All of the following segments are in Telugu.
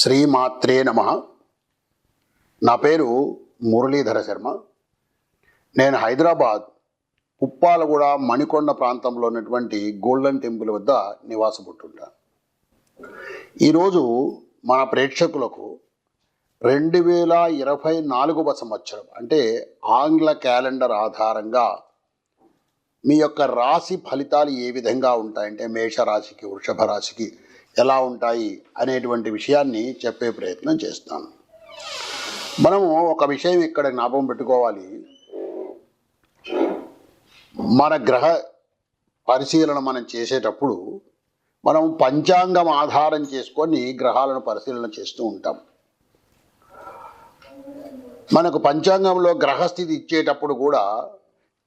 శ్రీమాత్రే నమ. నా పేరు మురళీధర శర్మ. నేను హైదరాబాద్ ఉప్పాలగూడ మణికొండ ప్రాంతంలో ఉన్నటువంటి గోల్డెన్ టెంపుల్ వద్ద నివాసపుట్టుంటాను. ఈరోజు మన ప్రేక్షకులకు 2024వ సంవత్సరం అంటే ఆంగ్ల క్యాలెండర్ ఆధారంగా మీ యొక్క రాశి ఫలితాలు ఏ విధంగా ఉంటాయంటే మేషరాశికి, వృషభ రాశికి ఎలా ఉంటాయి అనేటువంటి విషయాన్ని చెప్పే ప్రయత్నం చేస్తాను. మనము ఒక విషయం ఇక్కడ జ్ఞాపకం పెట్టుకోవాలి. మన గ్రహ పరిశీలన మనం చేసేటప్పుడు మనం పంచాంగం ఆధారం చేసుకొని గ్రహాలను పరిశీలన చేస్తూ ఉంటాం. మనకు పంచాంగంలో గ్రహస్థితి ఇచ్చేటప్పుడు కూడా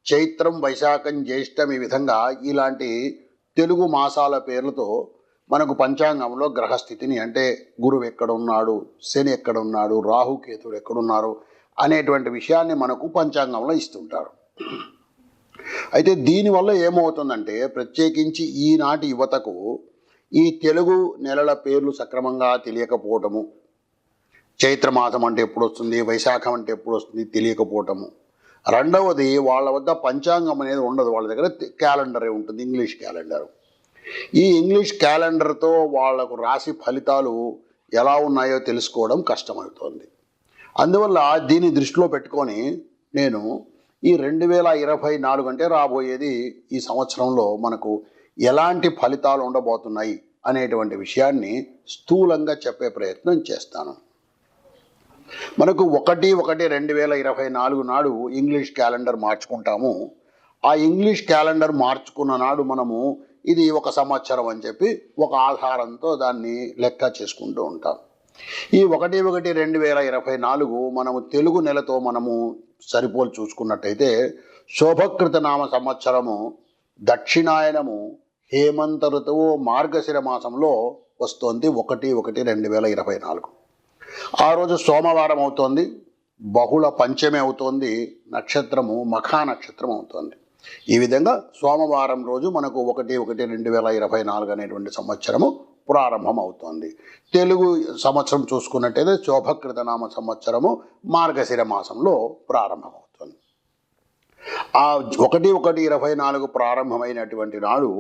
చైత్రం, వైశాఖం, జ్యేష్టం ఈ విధంగా ఇలాంటి తెలుగు మాసాల పేర్లతో మనకు పంచాంగంలో గ్రహస్థితిని అంటే గురువు ఎక్కడున్నాడు, శని ఎక్కడున్నాడు, రాహుకేతుడు ఎక్కడున్నారు అనేటువంటి విషయాన్ని మనకు పంచాంగంలో ఇస్తుంటారు. అయితే దీనివల్ల ఏమవుతుందంటే ప్రత్యేకించి ఈనాటి యువతకు ఈ తెలుగు నెలల పేర్లు సక్రమంగా తెలియకపోవటము, చైత్రమాసం అంటే ఎప్పుడు వస్తుంది, వైశాఖం అంటే ఎప్పుడు వస్తుంది తెలియకపోవటము. రెండవది, వాళ్ళ వద్ద పంచాంగం అనేది ఉండదు, వాళ్ళ దగ్గర క్యాలెండరే ఉంటుంది, ఇంగ్లీష్ క్యాలెండర్. ఈ ఇంగ్లీష్ క్యాలెండర్తో వాళ్లకు రాశి ఫలితాలు ఎలా ఉన్నాయో తెలుసుకోవడం కష్టమవుతోంది. అందువల్ల దీన్ని దృష్టిలో పెట్టుకొని నేను ఈ 2024 అంటే రాబోయేది ఈ సంవత్సరంలో మనకు ఎలాంటి ఫలితాలు ఉండబోతున్నాయి అనేటువంటి విషయాన్ని స్థూలంగా చెప్పే ప్రయత్నం చేస్తాను. మనకు 1/1/2024 నాడు ఇంగ్లీష్ క్యాలెండర్ మార్చుకుంటాము. ఆ ఇంగ్లీష్ క్యాలెండర్ మార్చుకున్న నాడు మనము ఇది ఒక సంవత్సరం అని చెప్పి ఒక ఆధారంతో దాన్ని లెక్క చేసుకుంటూ ఉంటాం. ఈ 1/1/2024 మనము తెలుగు నెలతో మనము సరిపోలు చూసుకున్నట్టయితే శోభకృత నామ సంవత్సరము దక్షిణాయనము హేమంత ఋతువు మార్గశిర మాసంలో వస్తోంది 1/1/2024. ఆ రోజు సోమవారం అవుతోంది, బహుళ పంచమి అవుతోంది, నక్షత్రము మఖా నక్షత్రం అవుతోంది. ఈ విధంగా సోమవారం రోజు మనకు 1/1/2024 అనేటువంటి సంవత్సరము ప్రారంభం అవుతోంది. తెలుగు సంవత్సరం చూసుకున్నట్టయితే శోభకృత నామ సంవత్సరము మార్గశిర మాసంలో ప్రారంభమవుతుంది. ఆ 1/1/24 ప్రారంభమైనటువంటి నాడు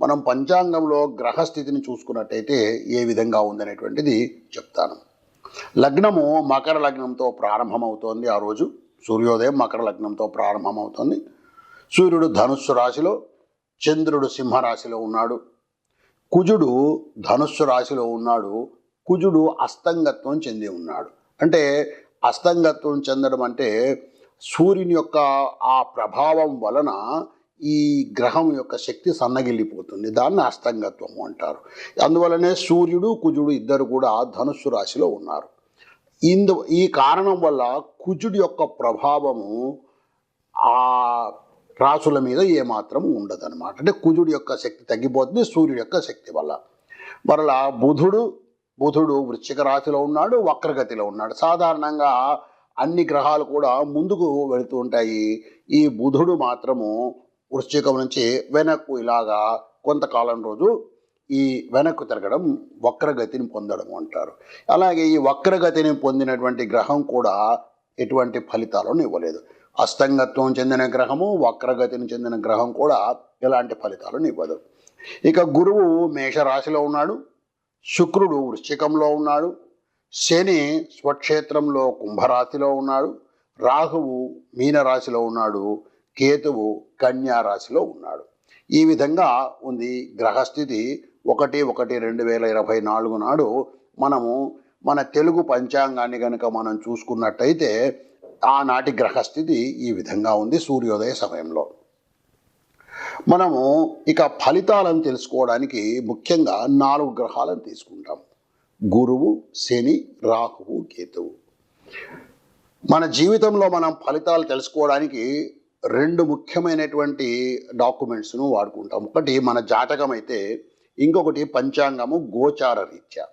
మనం పంచాంగంలో గ్రహస్థితిని చూసుకున్నట్టయితే ఏ విధంగా ఉందనేటువంటిది చెప్తాను. లగ్నము మకర లగ్నంతో ప్రారంభమవుతోంది. ఆ రోజు సూర్యోదయం మకర లగ్నంతో ప్రారంభమవుతోంది. సూర్యుడు ధనుస్సు రాశిలో, చంద్రుడు సింహరాశిలో ఉన్నాడు, కుజుడు ధనుస్సు రాశిలో ఉన్నాడు. కుజుడు అస్తంగత్వం చెంది ఉన్నాడు. అంటే అస్తంగత్వం చెందడం అంటే సూర్యుని యొక్క ఆ ప్రభావం వలన ఈ గ్రహం యొక్క శక్తి సన్నగిల్లిపోతుంది, దాన్ని అస్తంగత్వము అంటారు. అందువలనే సూర్యుడు కుజుడు ఇద్దరు కూడా ధనుస్సు రాశిలో ఉన్నారు. ఈ కారణం వల్ల కుజుడి యొక్క ప్రభావము ఆ రాసుల మీద ఏమాత్రం ఉండదన్నమాట. అంటే కుజుడి యొక్క శక్తి తగ్గిపోతుంది సూర్యుడి యొక్క శక్తి వల్ల. మరలా బుధుడు వృశ్చిక రాశిలో ఉన్నాడు, వక్రగతిలో ఉన్నాడు. సాధారణంగా అన్ని గ్రహాలు కూడా ముందుకు వెళుతూ ఉంటాయి. ఈ బుధుడు మాత్రము వృశ్చికం నుంచి వెనక్కు ఇలాగా కొంతకాలం రోజు ఈ వెనక్కు తిరగడం వక్రగతిని పొందడం అంటారు. అలాగే ఈ వక్రగతిని పొందినటువంటి గ్రహం కూడా ఎటువంటి ఫలితాలను ఇవ్వలేదు. అస్తంగత్వం చెందిన గ్రహము, వక్రగతిని చెందిన గ్రహం కూడా ఎలాంటి ఫలితాలను ఇవ్వదు. ఇక గురువు మేషరాశిలో ఉన్నాడు, శుక్రుడు వృశ్చికంలో ఉన్నాడు, శని స్వక్షేత్రంలో కుంభరాశిలో ఉన్నాడు, రాహువు మీనరాశిలో ఉన్నాడు, కేతువు కన్యా రాశిలో ఉన్నాడు. ఈ విధంగా ఉంది గ్రహస్థితి. 1/1/2024 నాడు మనము మన తెలుగు పంచాంగాన్ని కనుక మనం చూసుకున్నట్టయితే ఆనాటి గ్రహస్థితి ఈ విధంగా ఉంది సూర్యోదయ సమయంలో. మనము ఇక ఫలితాలను తెలుసుకోవడానికి ముఖ్యంగా 4 గ్రహాలను తీసుకుంటాం: గురువు, శని, రాహువు, కేతువు. మన జీవితంలో మనం ఫలితాలు తెలుసుకోవడానికి 2 ముఖ్యమైనటువంటి డాక్యుమెంట్స్ను వాడుకుంటాం. ఒకటి మన జాతకం అయితే, ఇంకొకటి పంచాంగము గోచార రీత్యా.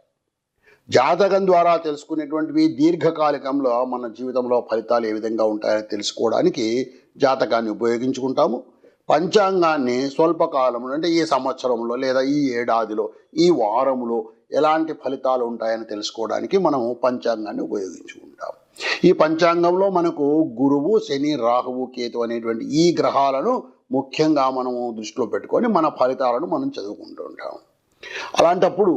జాతకం ద్వారా తెలుసుకునేటువంటివి దీర్ఘకాలికంలో మన జీవితంలో ఫలితాలు ఏ విధంగా ఉంటాయో తెలుసుకోవడానికి జాతకాన్ని ఉపయోగించుకుంటాము. పంచాంగాన్ని స్వల్పకాలంలో అంటే ఈ సంవత్సరంలో లేదా ఈ ఏడాదిలో ఈ వారములో ఎలాంటి ఫలితాలు ఉంటాయని తెలుసుకోవడానికి మనం పంచాంగాన్ని ఉపయోగించుకుంటాం. ఈ పంచాంగంలో మనకు గురువు, శని, రాహువు, కేతు అనేటువంటి ఈ గ్రహాలను ముఖ్యంగా మనము దృష్టిలో పెట్టుకొని మన ఫలితాలను మనం చదువుకుంటూ ఉంటాం. అలాంటప్పుడు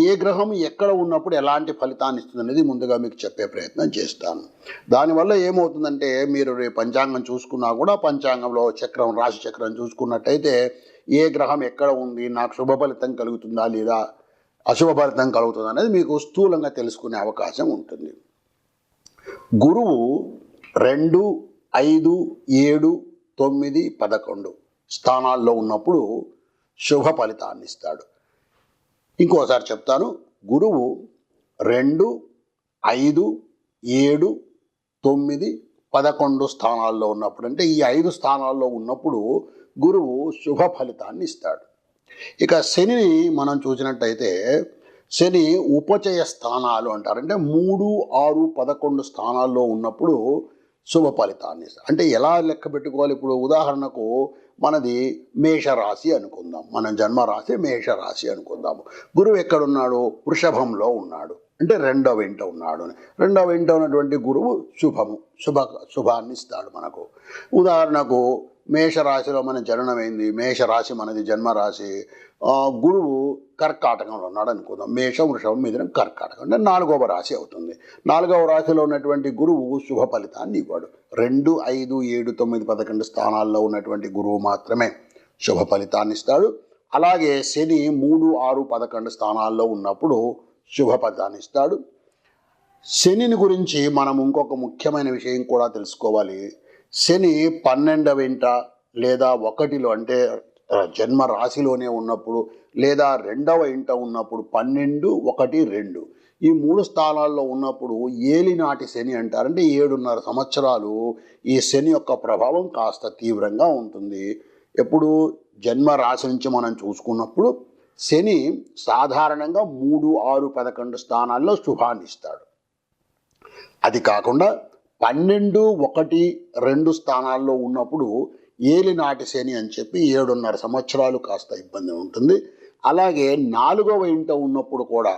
ఏ గ్రహం ఎక్కడ ఉన్నప్పుడు ఎలాంటి ఫలితాన్ని ఇస్తుంది అనేది ముందుగా మీకు చెప్పే ప్రయత్నం చేస్తాను. దానివల్ల ఏమవుతుందంటే మీరు రేపు పంచాంగం చూసుకున్నా కూడా పంచాంగంలో చక్రం, రాశి చక్రం చూసుకున్నట్టయితే ఏ గ్రహం ఎక్కడ ఉంది, నాకు శుభ ఫలితం కలుగుతుందా లేదా అశుభ ఫలితం కలుగుతుందా అనేది మీకు స్థూలంగా తెలుసుకునే అవకాశం ఉంటుంది. గురువు 2, 5, 7, 9, 11 స్థానాల్లో ఉన్నప్పుడు శుభ ఫలితాన్ని ఇస్తాడు. ఇంకోసారి చెప్తాను. గురువు 2, 5, 7, 9, 11 స్థానాల్లో ఉన్నప్పుడు, అంటే ఈ 5 స్థానాల్లో ఉన్నప్పుడు గురువు శుభ ఫలితాన్ని ఇస్తాడు. ఇక శనిని మనం చూసినట్టయితే శని ఉపచయ స్థానాలు అంటారు. అంటే 3, 6, 11 స్థానాల్లో ఉన్నప్పుడు శుభ ఫలితాన్ని ఇస్తాడు. అంటే ఎలా లెక్క పెట్టుకోవాలి? ఇప్పుడు ఉదాహరణకు మనది మేషరాశి అనుకుందాం, మన జన్మరాశి మేషరాశి అనుకుందాము. గురువు ఎక్కడున్నాడు? వృషభంలో ఉన్నాడు, అంటే రెండవ ఇంట ఉన్నాడు. రెండవ ఇంట ఉన్నటువంటి గురువు శుభాన్ని ఇస్తాడు మనకు. ఉదాహరణకు మేషరాశిలో మన జననమైంది, మేషరాశి మనది జన్మరాశి, గురువు కర్కాటకంలో ఉన్నాడు అనుకుందాం. మేషం, వృషభం, మిథునం, కర్కాటకం అంటే 4వ రాశి అవుతుంది. 4వ రాశిలో ఉన్నటువంటి గురువు శుభ ఫలితాన్ని ఇవ్వడు. 2, 5, 7, 9, 11 స్థానాల్లో ఉన్నటువంటి గురువు మాత్రమే శుభ ఫలితాన్ని ఇస్తాడు. అలాగే శని 3, 6, 11 స్థానాల్లో ఉన్నప్పుడు శుభ ఫలితాన్ని ఇస్తాడు. శనిని గురించి మనం ఇంకొక ముఖ్యమైన విషయం కూడా తెలుసుకోవాలి. శని 12వ ఇంట లేదా 1లో, అంటే జన్మ రాశిలోనే ఉన్నప్పుడు, లేదా 2వ ఇంట ఉన్నప్పుడు 12, 1, 2 ఈ 3 స్థానాల్లో ఉన్నప్పుడు ఏలినాటి శని అంటారు. అంటే 7.5 సంవత్సరాలు ఈ శని యొక్క ప్రభావం కాస్త తీవ్రంగా ఉంటుంది. ఎప్పుడు జన్మ రాశి నుంచి మనం చూసుకున్నప్పుడు శని సాధారణంగా 3, 6, 11 స్థానాల్లో శుభాన్ని ఇస్తాడు. అది కాకుండా 12, 1, 2 స్థానాల్లో ఉన్నప్పుడు ఏలినాటి శని అని చెప్పి 7.5 సంవత్సరాలు కాస్త ఇబ్బంది ఉంటుంది. అలాగే 4వ ఇంట ఉన్నప్పుడు కూడా,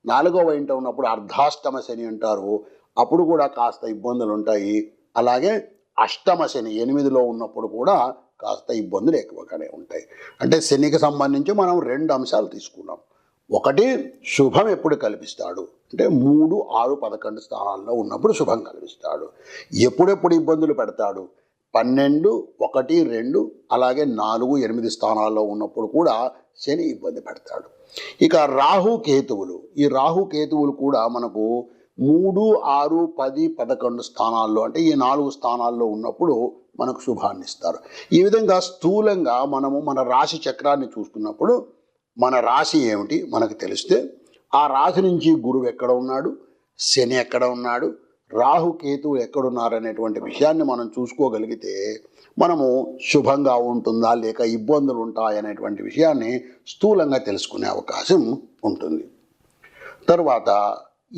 4వ ఇంట ఉన్నప్పుడు అర్ధాష్టమ శని అంటారు, అప్పుడు కూడా కాస్త ఇబ్బందులు ఉంటాయి. అలాగే అష్టమ శని 8లో ఉన్నప్పుడు కూడా కాస్త ఇబ్బందులు ఎక్కువగానే ఉంటాయి. అంటే శనికి సంబంధించి మనం 2 అంశాలు తీసుకున్నాం. ఒకటి, శుభం ఎప్పుడు కల్పిస్తాడు అంటే 3, 6, 11 స్థానాల్లో ఉన్నప్పుడు శుభం కల్పిస్తాడు. ఎప్పుడెప్పుడు ఇబ్బందులు పెడతాడు? 12, 1, 2 అలాగే 4, 8 స్థానాల్లో ఉన్నప్పుడు కూడా శని ఇబ్బంది పెడతాడు. ఇక రాహుకేతువులు, ఈ రాహుకేతువులు కూడా మనకు 3, 6, 10, 11 స్థానాల్లో, అంటే ఈ 4 స్థానాల్లో ఉన్నప్పుడు మనకు శుభాన్ని ఇస్తారు. ఈ విధంగా స్థూలంగా మనము మన రాశి చక్రాన్ని చూస్తున్నప్పుడు మన రాశి ఏమిటి మనకు తెలిస్తే, ఆ రాశి నుంచి గురువు ఎక్కడ ఉన్నాడు, శని ఎక్కడ ఉన్నాడు, రాహుకేతువు ఎక్కడున్నారనేటువంటి విషయాన్ని మనం చూసుకోగలిగితే మనము శుభంగా ఉంటుందా లేక ఇబ్బందులు ఉంటాయనేటువంటి విషయాన్ని స్థూలంగా తెలుసుకునే అవకాశం ఉంటుంది. తరువాత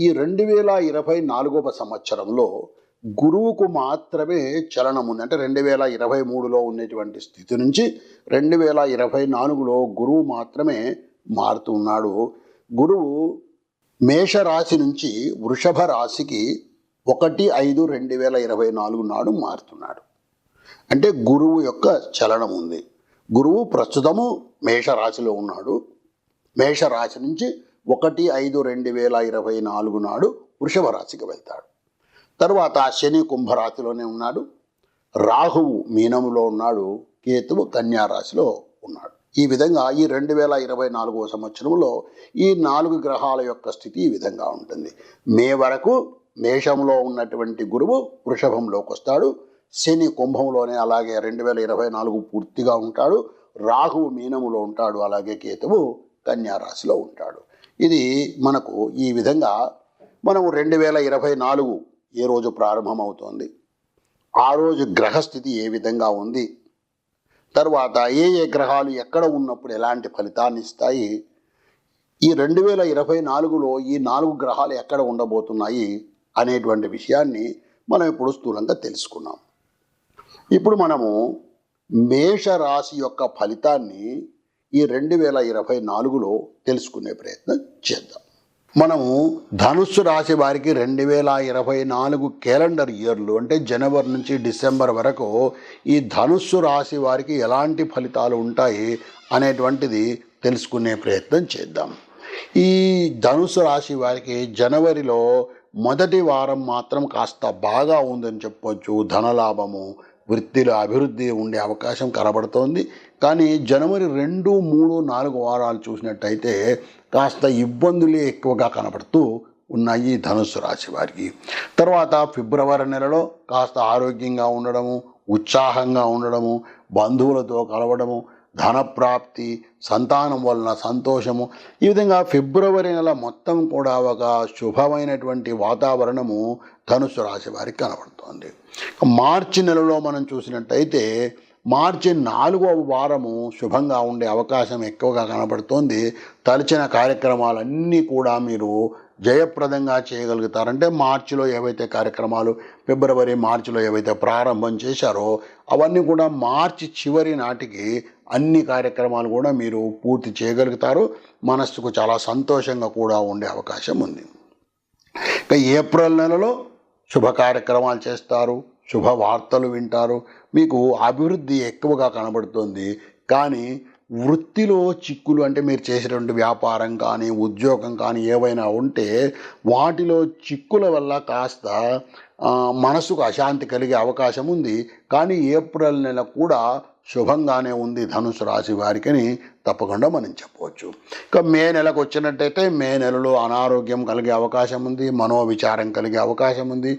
ఈ 2024వ సంవత్సరంలో గురువుకు మాత్రమే చలనం ఉంది. అంటే 2023లో ఉన్నటువంటి స్థితి నుంచి 2024లో గురువు మాత్రమే మారుతున్నాడు. గురువు మేషరాశి నుంచి వృషభ రాశికి 1/5/2024 నాడు మారుతున్నాడు. అంటే గురువు యొక్క చలనం ఉంది. గురువు ప్రస్తుతము మేషరాశిలో ఉన్నాడు. మేషరాశి నుంచి 1/5/2024 నాడు వృషభ రాశికి వెళ్తాడు. తర్వాత శని కుంభరాశిలోనే ఉన్నాడు, రాహువు మీనములో ఉన్నాడు, కేతువు కన్యా రాశిలో ఉన్నాడు. ఈ విధంగా ఈ 2024వ సంవత్సరంలో ఈ 4 గ్రహాల యొక్క స్థితి ఈ విధంగా ఉంటుంది. మే వరకు మేషంలో ఉన్నటువంటి గురువు వృషభంలోకి వస్తాడు, శని కుంభంలోనే అలాగే 2024 పూర్తిగా ఉంటాడు, రాహువు మీనములో ఉంటాడు, అలాగే కేతువు కన్యా రాశిలో ఉంటాడు. ఇది మనకు ఈ విధంగా మనము 2024 ఏ రోజు ప్రారంభమవుతోంది, ఆ రోజు గ్రహస్థితి ఏ విధంగా ఉంది, తర్వాత ఏ ఏ గ్రహాలు ఎక్కడ ఉన్నప్పుడు ఎలాంటి ఫలితాన్ని ఇస్తాయి, ఈ 2024లో ఈ 4 గ్రహాలు ఎక్కడ ఉండబోతున్నాయి అనేటువంటి విషయాన్ని మనం ఇప్పుడు స్థూలంగా తెలుసుకున్నాం. ఇప్పుడు మనము మేషరాశి యొక్క ఫలితాన్ని ఈ 2024లో తెలుసుకునే ప్రయత్నం చేద్దాం. మనము ధనుస్సు రాశి వారికి 2024 క్యాలెండర్ ఇయర్లు అంటే జనవరి నుంచి డిసెంబర్ వరకు ఈ ధనుస్సు రాశి వారికి ఎలాంటి ఫలితాలు ఉంటాయి అనేటువంటిది తెలుసుకునే ప్రయత్నం చేద్దాం. ఈ ధనుస్సు రాశి వారికి జనవరిలో మొదటి వారం మాత్రం కాస్త బాగా ఉందని చెప్పవచ్చు. ధనలాభము, వృత్తిలో అభివృద్ధి ఉండే అవకాశం కనబడుతోంది. కానీ జనవరి 2, 3, 4 వారాలు చూసినట్టయితే కాస్త ఇబ్బందులే ఎక్కువగా కనబడుతూ ఉన్నాయి ధనుస్సు రాశి వారికి. తర్వాత ఫిబ్రవరి నెలలో కాస్త ఆరోగ్యంగా ఉండడము, ఉత్సాహంగా ఉండడము, బంధువులతో కలవడము, ధనప్రాప్తి, సంతానం వలన సంతోషము, ఈ విధంగా ఫిబ్రవరి నెల మొత్తం కూడా ఒక శుభమైనటువంటి వాతావరణము ధనుస్సు రాశి వారికి కనబడుతోంది. మార్చి నెలలో మనం చూసినట్టయితే మార్చి 4వ వారము శుభంగా ఉండే అవకాశం ఎక్కువగా కనబడుతోంది. తలచిన కార్యక్రమాలన్నీ కూడా మీరు జయప్రదంగా చేయగలుగుతారంటే మార్చిలో ఏవైతే కార్యక్రమాలు ఫిబ్రవరి మార్చిలో ఏవైతే ప్రారంభం చేశారో అవన్నీ కూడా మార్చి చివరి నాటికి అన్ని కార్యక్రమాలు కూడా మీరు పూర్తి చేయగలుగుతారు. మనస్సుకు చాలా సంతోషంగా కూడా ఉండే అవకాశం ఉంది. ఇక ఏప్రిల్ నెలలో శుభ కార్యక్రమాలు చేస్తారు, శుభవార్తలు వింటారు, మీకు అభివృద్ధి ఎక్కువగా కనబడుతుంది. కానీ వృత్తిలో చిక్కులు అంటే మీరు చేసేటువంటి వ్యాపారం కానీ ఉద్యోగం కానీ ఏవైనా ఉంటే వాటిలో చిక్కుల వల్ల కాస్త మనసుకు అశాంతి కలిగే అవకాశం ఉంది. కానీ ఏప్రిల్ నెల కూడా శుభంగానే ఉంది ధనుసు రాశి వారికని తప్పకుండా మనం చెప్పవచ్చు. ఇక మే నెలకు వచ్చినట్టయితే మే నెలలో అనారోగ్యం కలిగే అవకాశం ఉంది, మనోవిచారం కలిగే అవకాశం ఉంది,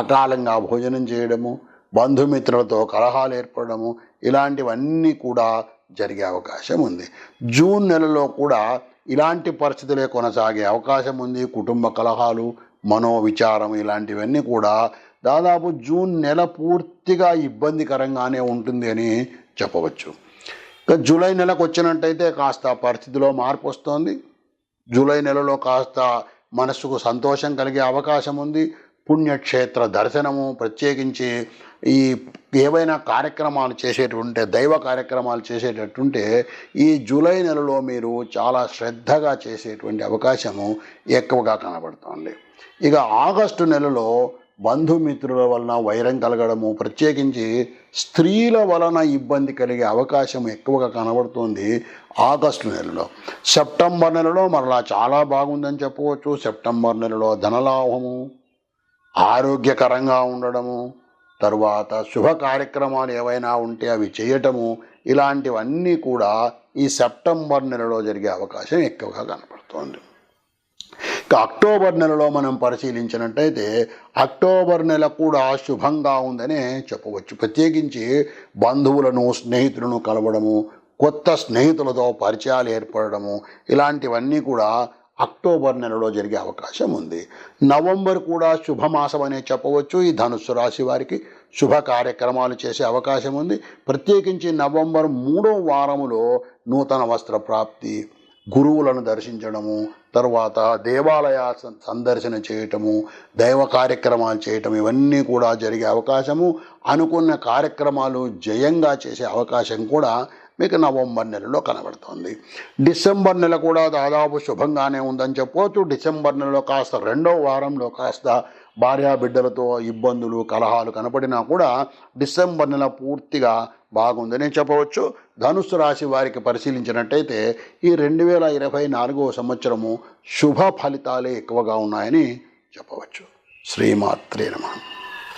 అకాలంగా భోజనం చేయడము, బంధుమిత్రులతో కలహాలు ఏర్పడము, ఇలాంటివన్నీ కూడా జరిగే అవకాశం ఉంది. జూన్ నెలలో కూడా ఇలాంటి పరిస్థితులే కొనసాగే అవకాశం ఉంది. కుటుంబ కలహాలు, మనోవిచారం ఇలాంటివన్నీ కూడా దాదాపు జూన్ నెల పూర్తిగా ఇబ్బందికరంగానే ఉంటుంది అని చెప్పవచ్చు. ఇక జూలై నెలకు వచ్చినట్టయితే కాస్త పరిస్థితిలో మార్పు వస్తుంది. జూలై నెలలో కాస్త మనసుకు సంతోషం కలిగే అవకాశం ఉంది. పుణ్యక్షేత్ర దర్శనము, ప్రత్యేకించి ఈ ఏవైనా కార్యక్రమాలు చేసేటంటే దైవ కార్యక్రమాలు చేసేటట్టుంటే ఈ జూలై నెలలో మీరు చాలా శ్రద్ధగా చేసేటువంటి అవకాశము ఎక్కువగా కనబడుతుంది. ఇక ఆగస్టు నెలలో బంధుమిత్రుల వలన వైరం కలగడము, ప్రత్యేకించి స్త్రీల వలన ఇబ్బంది కలిగే అవకాశం ఎక్కువగా కనబడుతుంది ఆగస్టు నెలలో. సెప్టెంబర్ నెలలో మరలా చాలా బాగుందని చెప్పవచ్చు. సెప్టెంబర్ నెలలో ధనలాభము, ఆరోగ్యకరంగా ఉండడము, తరువాత శుభ కార్యక్రమాలు ఏవైనా ఉంటే అవి చేయటము, ఇలాంటివన్నీ కూడా ఈ సెప్టెంబర్ నెలలో జరిగే అవకాశం ఎక్కువగా కనపడుతోంది. ఇక అక్టోబర్ నెలలో మనం పరిశీలించినట్టయితే అక్టోబర్ నెల కూడా శుభంగా ఉందనే చెప్పవచ్చు. ప్రత్యేకించి బంధువులను, స్నేహితులను కలవడము, కొత్త స్నేహితులతో పరిచయాలు ఏర్పడము, ఇలాంటివన్నీ కూడా అక్టోబర్ నెలలో జరిగే అవకాశం ఉంది. నవంబర్ కూడా శుభమాసం అనే చెప్పవచ్చు. ఈ ధనుస్సు రాశి వారికి శుభ కార్యక్రమాలు చేసే అవకాశం ఉంది. ప్రత్యేకించి నవంబర్ 3వ వారములో నూతన వస్త్ర ప్రాప్తి, గురువులను దర్శించడము, తర్వాత దేవాలయ సందర్శన చేయటము, దైవ కార్యక్రమాలు చేయటం, ఇవన్నీ కూడా జరిగే అవకాశము, అనుకున్న కార్యక్రమాలు జయంగా చేసే అవకాశం కూడా మీకు నవంబర్ నెలలో కనబడుతుంది. డిసెంబర్ నెల కూడా దాదాపు శుభంగానే ఉందని చెప్పవచ్చు. డిసెంబర్ నెలలో కాస్త 2వ వారంలో కాస్త భార్యాబిడ్డలతో ఇబ్బందులు, కలహాలు కనపడినా కూడా డిసెంబర్ నెల పూర్తిగా బాగుందని చెప్పవచ్చు. ధనుస్సు రాశి వారికి పరిశీలించినట్టయితే ఈ 2024వ సంవత్సరము శుభ ఫలితాలే ఎక్కువగా ఉన్నాయని చెప్పవచ్చు. శ్రీమాత్రే నమః.